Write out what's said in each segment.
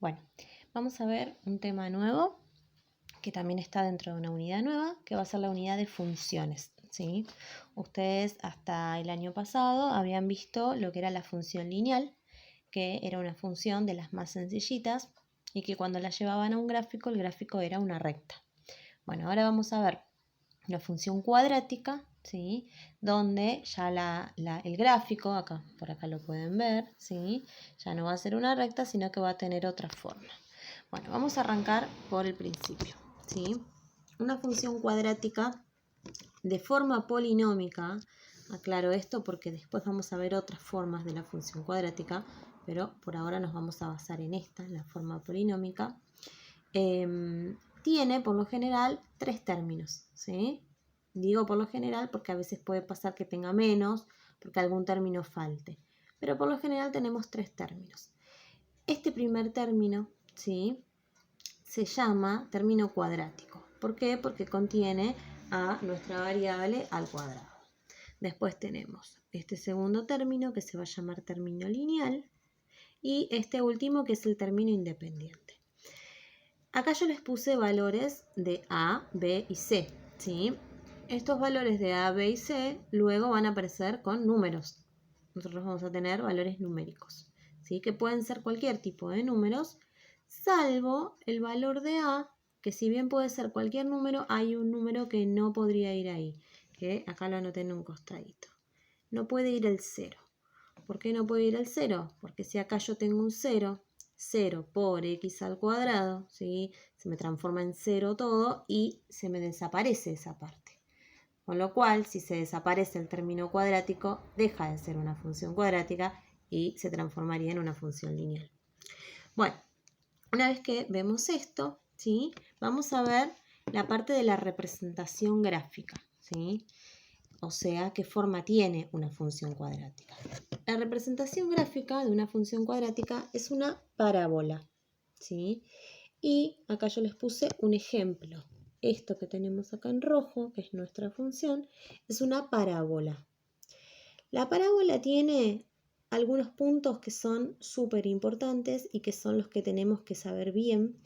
Bueno, vamos a ver un tema nuevo que también está dentro de una unidad nueva, que va a ser la unidad de funciones, ¿sí? Ustedes hasta el año pasado habían visto lo que era la función lineal, que era una función de las más sencillitas y que cuando la llevaban a un gráfico, el gráfico era una recta. Bueno, ahora vamos a ver una función cuadrática, ¿sí? Donde ya el gráfico, acá, por acá lo pueden ver, ¿sí? Ya no va a ser una recta, sino que va a tener otra forma. Bueno, vamos a arrancar por el principio, ¿sí? Una función cuadrática de forma polinómica, aclaro esto porque después vamos a ver otras formas de la función cuadrática, pero por ahora nos vamos a basar en esta, en la forma polinómica. Tiene por lo general 3 términos, ¿sí? Digo por lo general porque a veces puede pasar que tenga menos, porque algún término falte, pero por lo general tenemos 3 términos. Este primer término, ¿sí?, se llama término cuadrático. ¿Por qué? Porque contiene a nuestra variable al cuadrado. Después tenemos este segundo término que se va a llamar término lineal y este último que es el término independiente. Acá yo les puse valores de A, B y C, ¿sí? Estos valores de A, B y C luego van a aparecer con números. Nosotros vamos a tener valores numéricos, ¿sí? Que pueden ser cualquier tipo de números, salvo el valor de A, que si bien puede ser cualquier número, hay un número que no podría ir ahí, que acá lo anoté en un costadito. No puede ir el 0. ¿Por qué no puede ir el 0? Porque si acá yo tengo un 0, 0 por x al cuadrado, ¿sí?, se me transforma en 0 todo y se me desaparece esa parte. Con lo cual, si se desaparece el término cuadrático, deja de ser una función cuadrática y se transformaría en una función lineal. Bueno, una vez que vemos esto, ¿sí?, vamos a ver la parte de la representación gráfica, ¿sí? O sea, qué forma tiene una función cuadrática. La representación gráfica de una función cuadrática es una parábola, ¿sí? Y acá yo les puse un ejemplo. Esto que tenemos acá en rojo, que es nuestra función, es una parábola. La parábola tiene algunos puntos que son súper importantes y que son los que tenemos que saber bien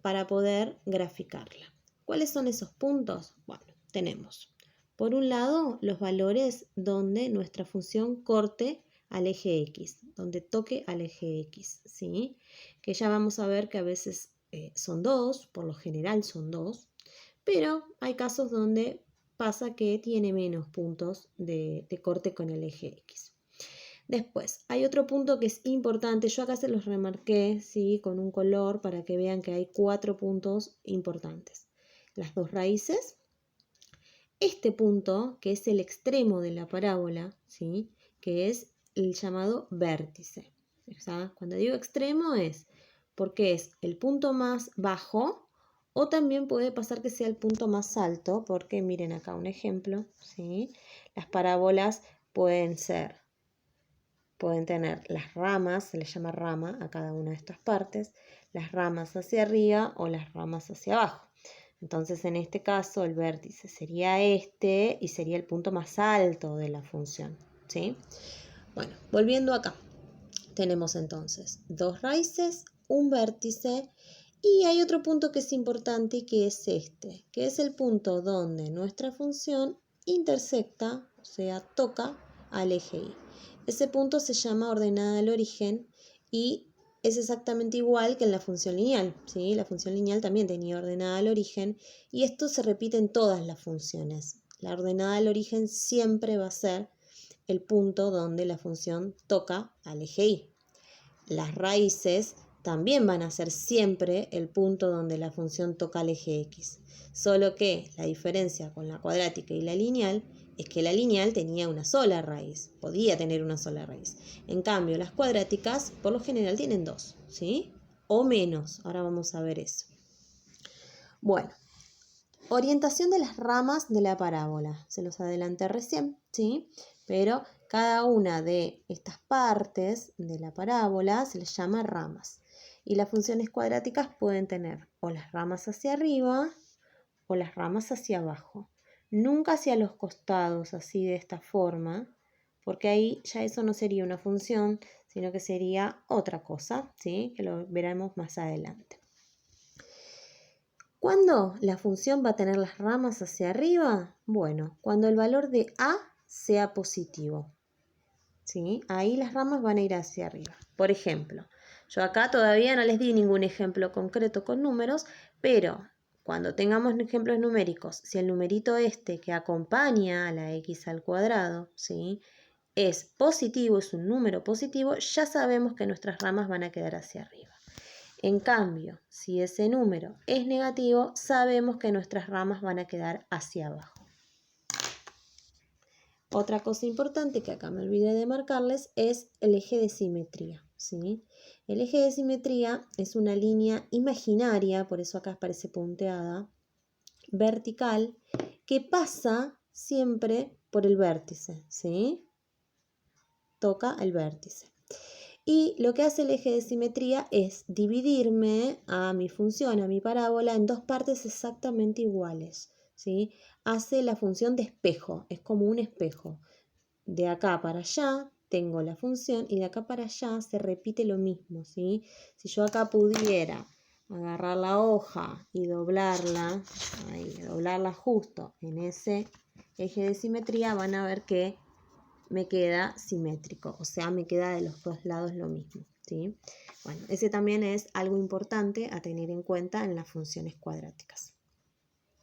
para poder graficarla. ¿Cuáles son esos puntos? Bueno, tenemos por un lado los valores donde nuestra función corte al eje X, donde toque al eje X, ¿sí? Que ya vamos a ver que a veces son 2, por lo general son 2, pero hay casos donde pasa que tiene menos puntos de corte con el eje X. Después, hay otro punto que es importante, yo acá se los remarqué, ¿sí?, con un color para que vean que hay 4 puntos importantes. Las 2 raíces, este punto, que es el extremo de la parábola, ¿sí?, que es el llamado vértice. O sea, cuando digo extremo es porque es el punto más bajo o también puede pasar que sea el punto más alto, porque miren acá un ejemplo, ¿sí? Las parábolas pueden tener las ramas, se les llama rama a cada una de estas partes, las ramas hacia arriba o las ramas hacia abajo. Entonces, en este caso, el vértice sería este y sería el punto más alto de la función, ¿sí? Bueno, volviendo acá, tenemos entonces 2 raíces, un vértice y hay otro punto que es importante y que es este, que es el punto donde nuestra función intersecta, o sea, toca al eje Y. Ese punto se llama ordenada al origen y es exactamente igual que en la función lineal, ¿sí? La función lineal también tenía ordenada al origen y esto se repite en todas las funciones. La ordenada al origen siempre va a ser el punto donde la función toca al eje Y. Las raíces también van a ser siempre el punto donde la función toca al eje X. Solo que la diferencia con la cuadrática y la lineal es que la lineal tenía una sola raíz, podía tener una sola raíz. En cambio, las cuadráticas por lo general tienen 2, ¿sí? O menos. Ahora vamos a ver eso. Bueno, orientación de las ramas de la parábola. Se los adelanté recién, ¿sí? Pero cada una de estas partes de la parábola se les llama ramas. Y las funciones cuadráticas pueden tener o las ramas hacia arriba o las ramas hacia abajo. Nunca hacia los costados, así de esta forma, porque ahí ya eso no sería una función, sino que sería otra cosa, ¿sí? Que lo veremos más adelante. ¿Cuándo la función va a tener las ramas hacia arriba? Bueno, cuando el valor de a sea positivo, ¿sí? Ahí las ramas van a ir hacia arriba. Por ejemplo, yo acá todavía no les di ningún ejemplo concreto con números, pero cuando tengamos ejemplos numéricos, si el numerito este que acompaña a la x al cuadrado, ¿sí?, es positivo, es un número positivo, ya sabemos que nuestras ramas van a quedar hacia arriba. En cambio, si ese número es negativo, sabemos que nuestras ramas van a quedar hacia abajo. Otra cosa importante que acá me olvidé de marcarles es el eje de simetría, ¿sí? El eje de simetría es una línea imaginaria, por eso acá aparece punteada, vertical, que pasa siempre por el vértice, ¿sí? Toca el vértice. Y lo que hace el eje de simetría es dividirme a mi función, a mi parábola, en dos partes exactamente iguales, ¿sí? Hace la función de espejo, es como un espejo. De acá para allá tengo la función y de acá para allá se repite lo mismo, ¿sí? Si yo acá pudiera agarrar la hoja y doblarla, doblarla justo en ese eje de simetría, van a ver que me queda simétrico, o sea, me queda de los dos lados lo mismo, ¿sí? Bueno, ese también es algo importante a tener en cuenta en las funciones cuadráticas.